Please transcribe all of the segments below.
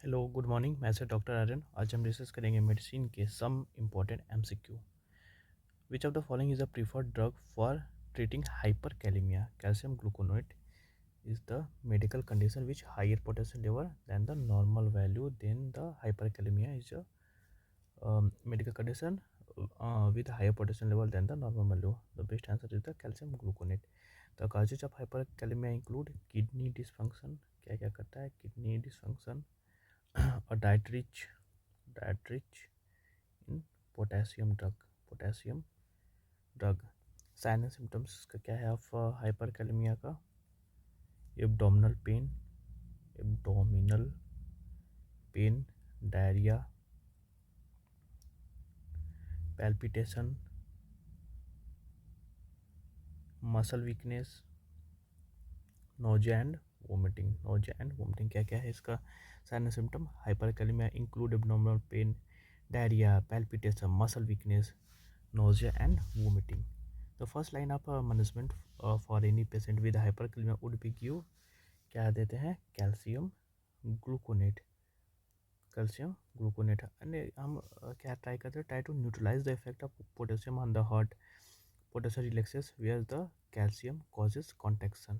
Hello good morning. मैं से doctor Aryan. आज हम डिस्कस करेंगे मेडिसिन के some important MCQ. Which of the following is a preferred drug for treating hyperkalaemia? Calcium gluconate is the medical condition which higher potassium level than the normal value. Then the hyperkalemia is a medical condition with higher potassium level than the normal value. The best answer is the calcium gluconate. The causes of hyperkalemia include kidney dysfunction. क्या क्या करता है? Kidney dysfunction, a diet rich in potassium drug. Sign symptoms का क्या है of hyperkalaemia का? Abdominal pain, diarrhoea, palpitation, muscle weakness, nausea and vomiting. क्या क्या है इसका sign symptom? Hyperkalaemia include abdominal pain, diarrhoea, palpitation, muscle weakness, nausea and vomiting. The first line of management for any patient with hyperkalemia would be give क्या देते हैं? Calcium gluconate. हम क्या try करते हैं? Try to neutralise the effect of potassium on the heart. Potassium relaxes where the calcium causes contraction.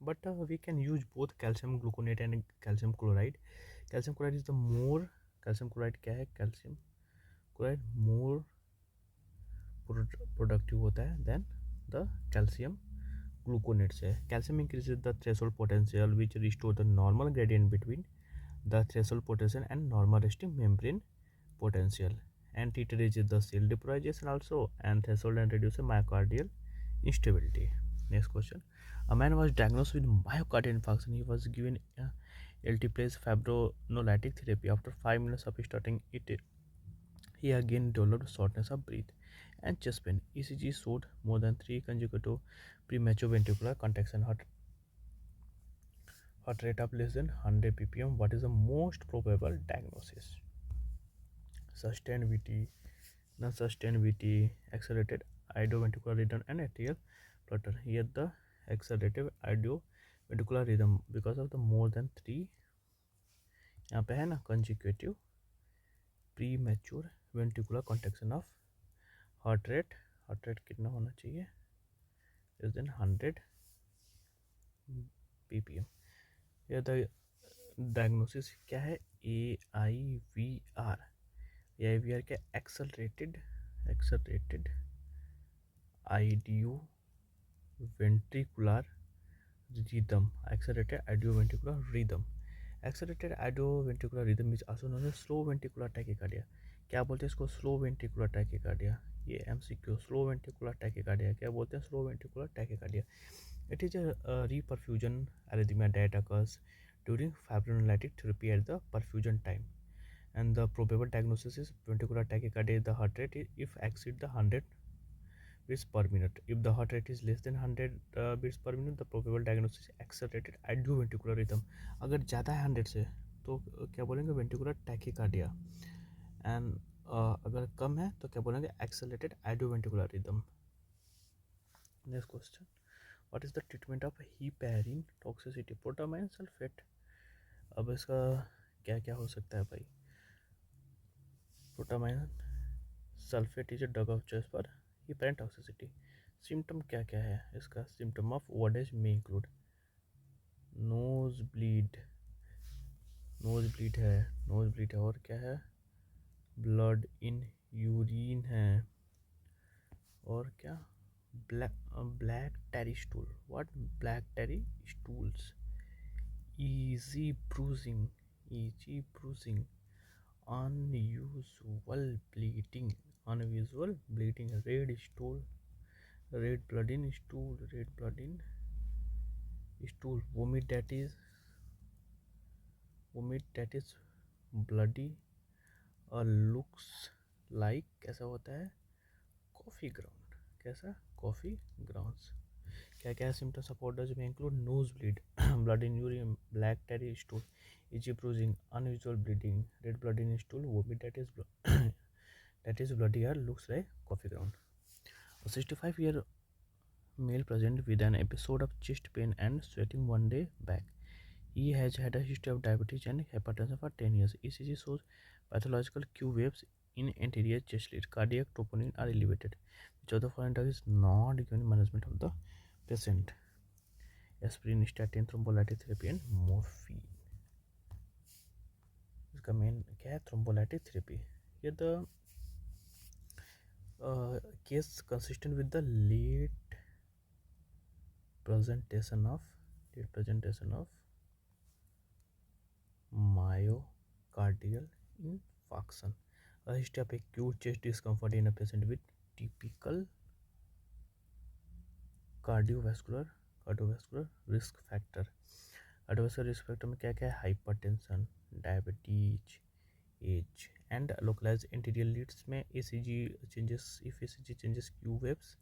But we can use both calcium gluconate and calcium chloride. Calcium chloride is the more calcium chloride क्या है? calcium chloride more productive होता है then the calcium gluconate से. Calcium increases the threshold potential which restore the normal gradient between the threshold potential and normal resting membrane potential, and it reduces the cell depolarization also and threshold and reduces myocardial instability. Next question. A man was diagnosed with myocardial infarction. He was given LT-plus fibrinolytic therapy. After 5 minutes of starting it, he again developed shortness of breath and chest pain. ECG showed more than 3 consecutive premature ventricular contraction. Heart rate of less than 100 ppm. What is the most probable diagnosis? Sustained VT, non-sustained VT, accelerated idioventricular rhythm and atrial flutter. Here the accelerated idioventricular rhythm because of the more than 3 यहाँ पे है ना consecutive premature ventricular contraction of heart rate कितना होना चाहिए? Less than 100 ppm. या the diagnosis क्या है? AIVR. AIVR क्या? Accelerated idioventricular rhythm. Accelerated idioventricular rhythm is also known as slow ventricular tachycardia. क्या बोलते हैं इसको? Slow ventricular tachycardia. ये एमसीक्यू. स्लो वेंट्रिकुलर टैकीकार्डिया क्या बोलते हैं? Slow ventricular tachycardia. It is a reperfusion arrhythmia that occurs during fibrinolytic therapy at the perfusion time. And the probable diagnosis is ventricular tachycardia. The heart rate if exceed the 100 beats per minute. If the heart rate is less than 100 beats per minute, the probable diagnosis is accelerated idioventricular rhythm. अगर ज़्यादा है 100 से तो क्या बोलेंगे? ventricular tachycardia. And अगर कम है तो क्या बोलेंगे? accelerated idioventricular rhythm. Next question. What is the treatment of heparin toxicity? Protamine sulphate. अब इसका क्या क्या हो सकता है भाई? Protamine sulphate is a drug of choice for heparin toxicity. Symptom क्या क्या है इसका? सिम्टम ऑफ वॉडेज में इंक्लूड नोज ब्लीड है और क्या है? ब्लड इन यूरिन है और क्या? black terry stool. What? Black terry stools. Easy bruising, unusual bleeding, red blood in stool, vomit that is bloody or looks like कैसा होता है? Coffee ground. कैसा? Coffee grounds. क्या क्या सिम्टम्स ऑफ ऑर्डर्स में include nose bleed, blood in urine, black tarry stool, easy bruising, unusual bleeding, red blood in stool, vomit that is bloody or looks like coffee ground. A 65-year male present with an episode of chest pain and sweating one day back. He has had a history of diabetes and hypertension for 10 years. ECG shows pathological Q waves in anterior chest lead. Cardiac troponin are elevated. Which of the following drug is not given management of the patient? Aspirin, statin, thrombolytic therapy and morphine. इसका main क्या है? Thrombolytic therapy. Here the case consistent with the late presentation of myocardial infarction. A history of acute chest discomfort in a patient with typical cardiovascular risk factor. Cardiovascular risk factor में क्या क्या है? Hypertension, diabetes, age and localise anterior leads में ECG changes. If ECG changes Q waves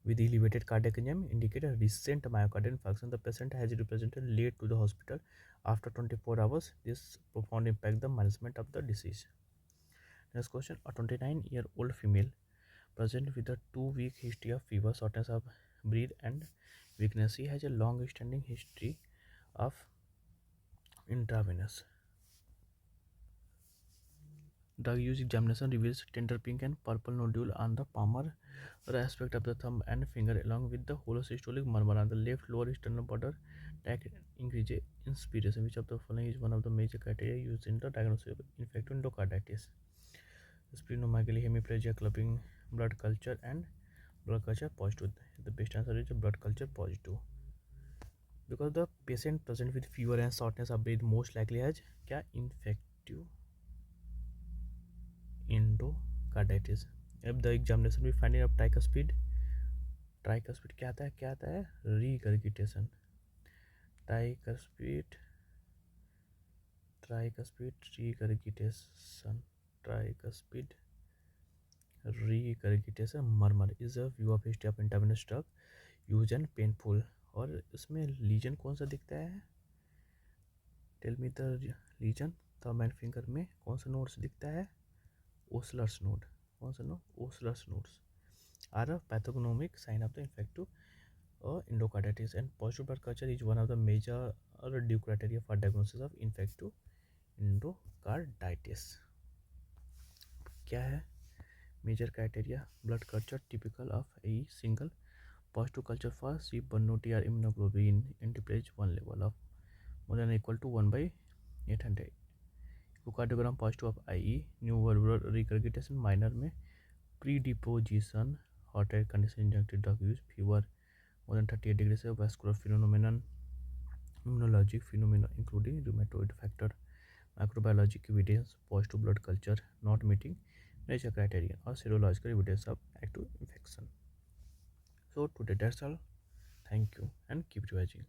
with elevated cardiac enzyme indicate a recent myocardial infarction. The patient has represented late to the hospital after 24 hours. This profound impact the management of the disease. Next question. A 29-year-old female present with a 2-week history of fever, shortness of breath and weakness. She has a long-standing history of intravenous drug use. Examination reveals tender pink and purple nodule on the palmar aspect of the thumb and finger along with the holosystolic murmur on the left lower external border. That increases inspiration. Which of the following is one of the major criteria used in the diagnosis of infective endocarditis? Splenomegaly, hemiplegia, clumping, blood culture and blood culture positive. The best answer is blood culture positive. Because the patient present with fever and shortness of breath most likely has क्या? Infective endocarditis. अब the examination we find of tricuspid क्या आता है? Regurgitation. tricuspid regurgitation murmur is a view of history of intravenous drug use and painful. और इसमें legion कौन सा दिखता है? Tell me the lesion. Thumb and finger में कौन सा नोड्स दिखता है? Osler's node. कौन सा node? Osler's nodes are a pathognomonic sign of the infective endocarditis. And positive blood culture is one of the major due criteria for diagnosis of infective endocarditis. क्या है major criteria? Blood culture typical of a single. positive culture for C1OT or immunoglobulin antipage 1 level of more than or equal to 1 by 800. echocardiogram positive of IE. New valvular regurgitation minor में predeposition hot air condition injected drug use. Fever more than 38 degrees of vascular phenomenon. Immunologic phenomena including rheumatoid factor. Microbiologic evidence. Positive blood culture not meeting major criteria or serological evidence of active infection. So today that's all. Thank you and keep revising.